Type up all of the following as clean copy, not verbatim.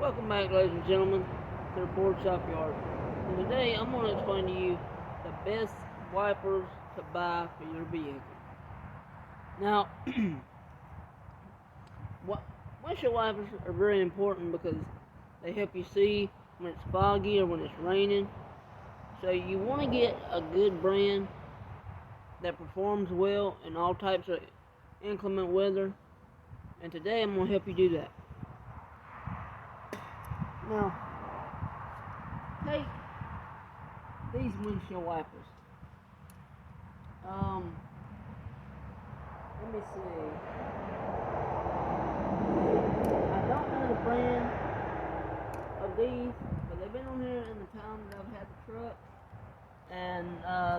Welcome back, ladies and gentlemen, to the Board Shop Yard. And today I'm going to explain to you the best wipers to buy for your vehicle. Now, windshield wipers are very important because they help you see when it's foggy or when it's raining. So you want to get a good brand that performs well in all types of inclement weather. And today I'm going to help you do that. Now, take these windshield wipers. Let me see. I don't know the brand of these, but they've been on here in the time that I've had the truck, and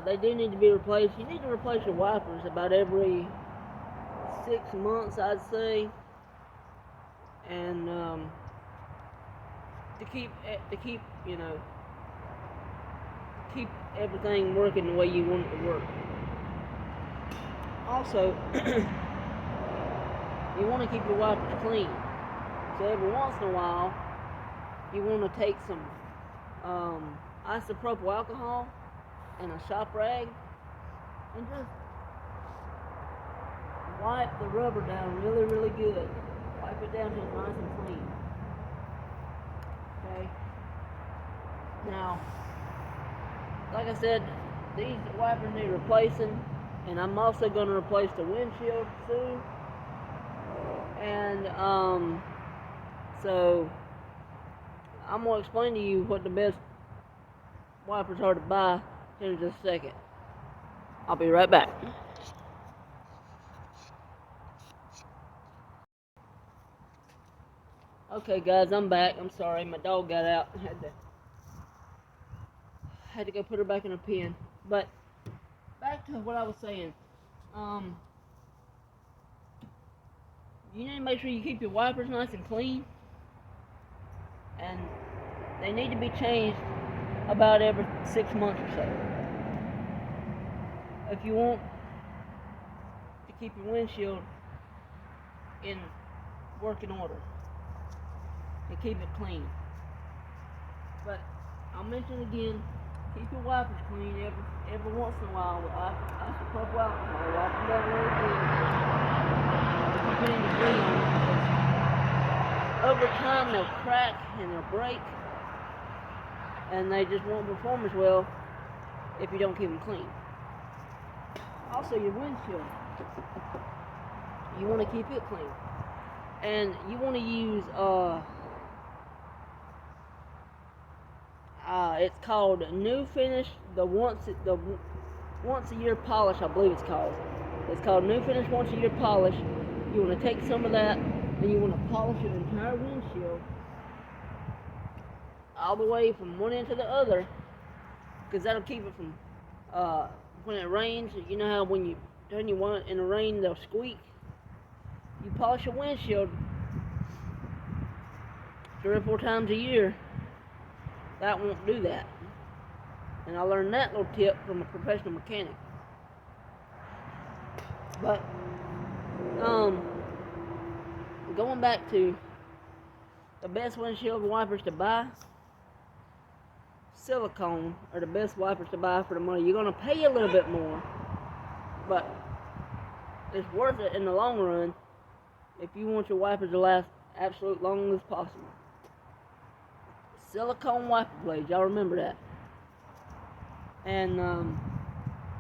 they do need to be replaced. You need to replace your wipers about every 6 months, I'd say, and to keep keep everything working the way you want it to work. Also, you want to keep your wipers clean. So every once in a while, you want to take some isopropyl alcohol and a shop rag and just wipe the rubber down really, really good. Wipe it down till it's nice and clean. Okay. Now, like I said, these wipers need replacing, and I'm also going to replace the windshield soon. And so I'm going to explain to you what the best wipers are to buy here in just a second. I'll be right back. Okay, guys, I'm back. I'm sorry, my dog got out. Had to go put her back in her pen. But back to what I was saying. You need to make sure you keep your wipers nice and clean, and they need to be changed about every 6 months or so. If you want to keep your windshield in working order and keep it clean. But I'll mention again, keep your wipers clean every once in a while with isopropyl alcohol. Wipe them down really good. If you put any debris on them, because over time they'll crack and they'll break, and they just won't perform as well if you don't keep them clean. Also, your windshield, you want to keep it clean, and you want to use it's called New Finish, the once a year polish, I believe it's called. It's called New Finish Once a Year polish. You want to take some of that and you want to polish your entire windshield all the way from one end to the other, because that'll keep it from when it rains. You know how when you turn your one in the rain they'll squeak. You polish your windshield 3 or 4 times a year, that won't do that. And I learned that little tip from a professional mechanic. But going back to the best windshield wipers to buy, silicone are the best wipers to buy for the money. You're going to pay a little bit more, but it's worth it in the long run if you want your wipers to last absolute long as possible. Silicone wiper blades, y'all remember that. And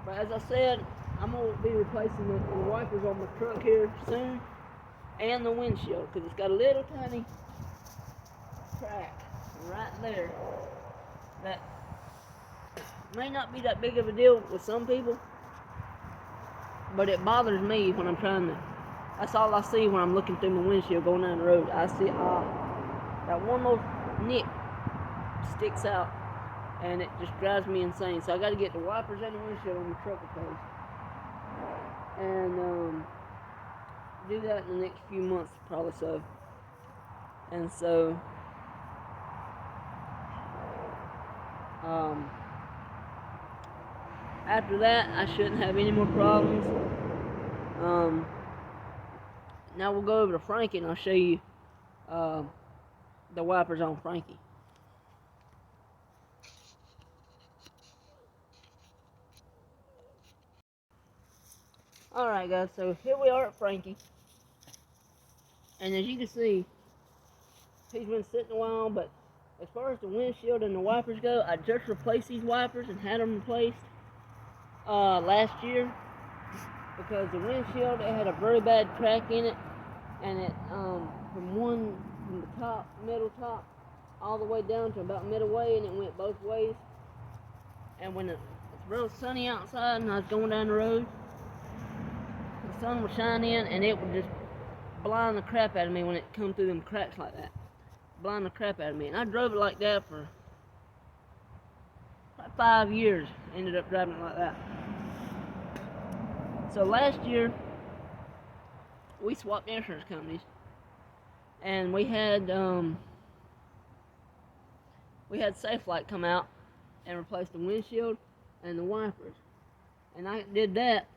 but as I said, I'm going to be replacing the wipers on my truck here soon, and the windshield, because it's got a little tiny crack right there that may not be that big of a deal with some people, but it bothers me when I'm trying to. That's all I see when I'm looking through my windshield going down the road. I see that one little nick sticks out, and it just drives me insane. So I got to get the wipers and the windshield on the truck replaced, and do that in the next few months, probably so. And so after that, I shouldn't have any more problems. Now we'll go over to Frankie and I'll show you the wipers on Frankie. Alright guys, so here we are at Frankie. And as you can see, he's been sitting a while, but as far as the windshield and the wipers go, I just replaced these wipers and had them replaced last year, because the windshield, it had a very bad crack in it, and it from the top, middle top, all the way down to about midway, and it went both ways. And when it's real sunny outside and I was going down the road, the sun would shine in and it would just blind the crap out of me when it come through them cracks like that. Blind the crap out of me. And I drove it like that for like 5 years. Ended up driving it like that. So last year, we swapped insurance companies, and we had Safelite come out and replace the windshield and the wipers. And I did that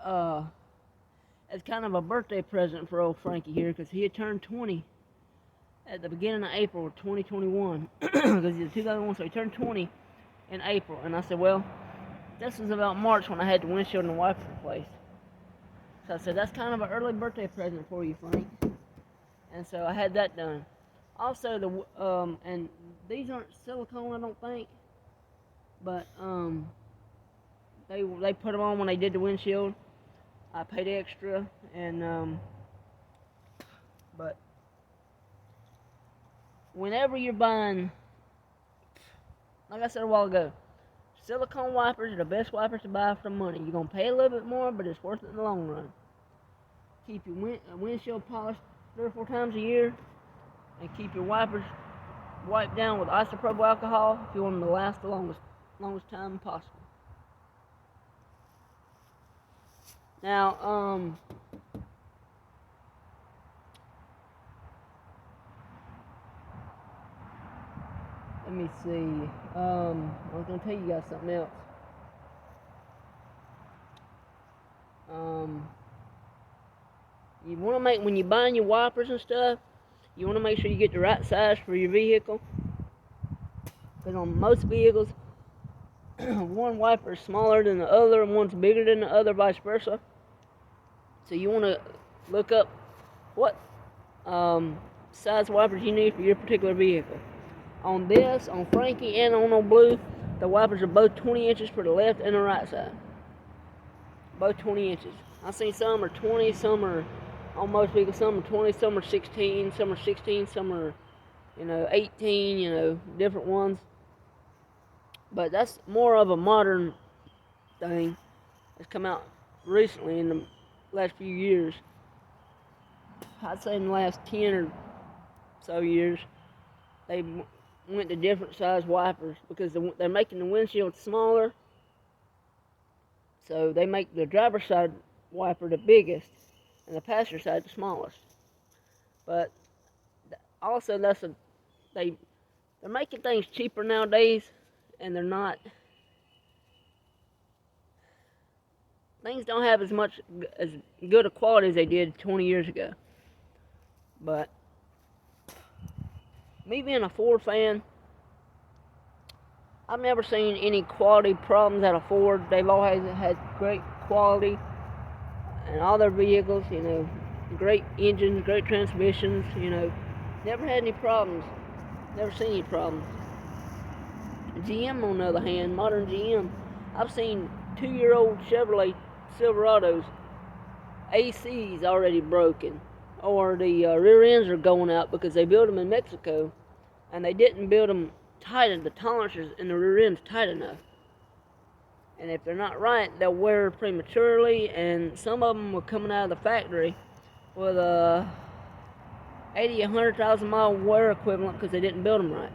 as kind of a birthday present for old Frankie here, because he had turned 20 at the beginning of April of 2021, because he's 2001, so he turned 20 in April. And I said, well, this was about March when I had the windshield and the wipers replaced. So I said, that's kind of an early birthday present for you, Frank. And so I had that done. Also, and these aren't silicone, I don't think, but they put them on when they did the windshield. I paid extra, and but whenever you're buying, like I said a while ago, silicone wipers are the best wipers to buy for the money. You're gonna pay a little bit more, but it's worth it in the long run. Keep your windshield polished 3 or 4 times a year, and keep your wipers wiped down with isopropyl alcohol if you want them to last the longest time possible. Now, let me see. I was gonna tell you guys something else. You want to make, when you're buying your wipers and stuff, you want to make sure you get the right size for your vehicle. Because on most vehicles, one wiper is smaller than the other, and one's bigger than the other, vice versa. So you want to look up what size wipers you need for your particular vehicle. On this, on Frankie and on Old Blue, the wipers are both 20 inches for the left and the right side. Both 20 inches. I've seen some are 20, some are, on most vehicles, some are 20, some are 16, some are 16, some are, 18, different ones. But that's more of a modern thing that's come out recently in the last few years. I'd say in the last 10 or so years, they went to different size wipers because they're making the windshield smaller. So they make the driver's side wiper the biggest and the passenger side the smallest. But also they're making things cheaper nowadays, and they're not. Things don't have as good a quality as they did 20 years ago. But me being a Ford fan, I've never seen any quality problems at a Ford. They've always had great quality in all their vehicles, great engines, great transmissions, never had any problems, never seen any problems. GM, on the other hand, modern GM, I've seen 2-year-old Chevrolet Silverados, ACs already broken, or the rear ends are going out because they built them in Mexico, and they didn't build them tight, and the tolerances in the rear ends tight enough. And if they're not right, they'll wear prematurely, and some of them were coming out of the factory with a 80, 100,000 mile wear equivalent because they didn't build them right.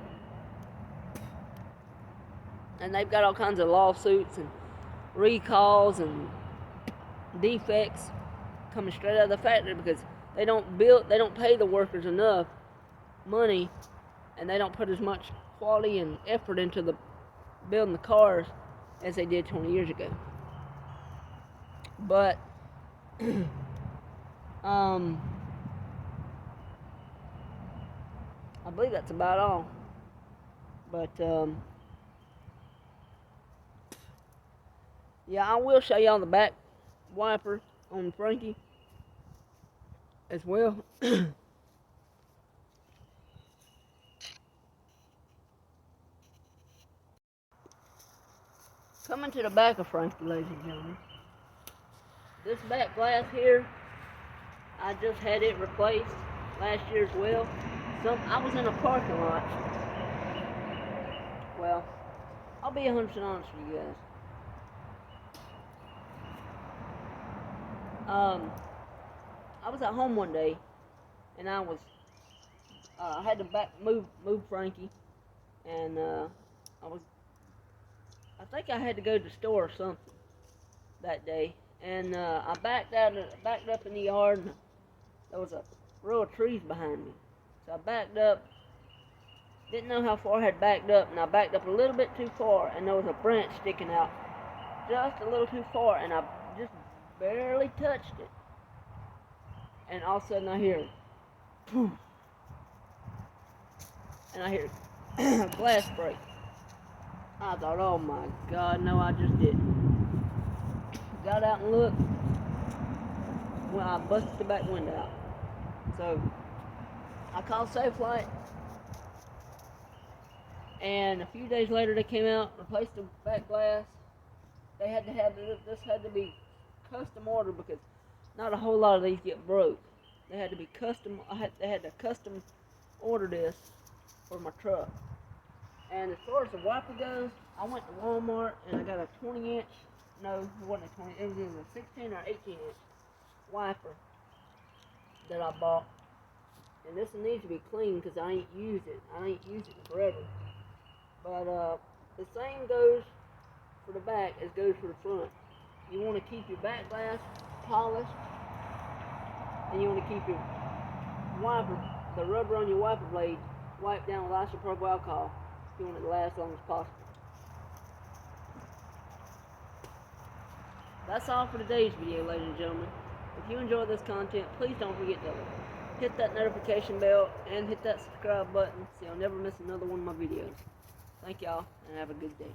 And they've got all kinds of lawsuits and recalls and defects coming straight out of the factory because they don't pay the workers enough money, and they don't put as much quality and effort into the building the cars as they did 20 years ago. But I believe that's about all. But yeah, I will show y'all the back wiper on Frankie as well. Coming to the back of Frankie, ladies and gentlemen. This back glass here, I just had it replaced last year as well. I was in a parking lot. Well, I'll be 100% honest with you guys. I was at home one day, and I had to move Frankie, and I think I had to go to the store or something that day, and I backed up in the yard, and there was a row of trees behind me. So I backed up, didn't know how far I had backed up, and I backed up a little bit too far, and there was a branch sticking out just a little too far, and I just barely touched it. And all of a sudden I hear, boom, and I hear glass break. I thought, oh my God, no, I just didn't. Got out and looked. Well, I busted the back window out. So I called Safe Light, and a few days later they came out, replaced the back glass. They had to have this had to be custom ordered because not a whole lot of these get broke. They had to be custom. They had to custom order this for my truck. And as far as the wiper goes, I went to Walmart and I got a 20-inch. No, it wasn't a 20. It was either a 16 or 18-inch wiper that I bought. And this one needs to be clean because I ain't used it. I ain't used it in forever. But the same goes for the back as goes for the front. You want to keep your back glass polished, and you want to keep your wiper, the rubber on your wiper blade, wiped down with isopropyl alcohol. You want it to last as long as possible. That's all for today's video, ladies and gentlemen. If you enjoyed this content, please don't forget to hit that notification bell and hit that subscribe button so you'll never miss another one of my videos. Thank y'all, and have a good day.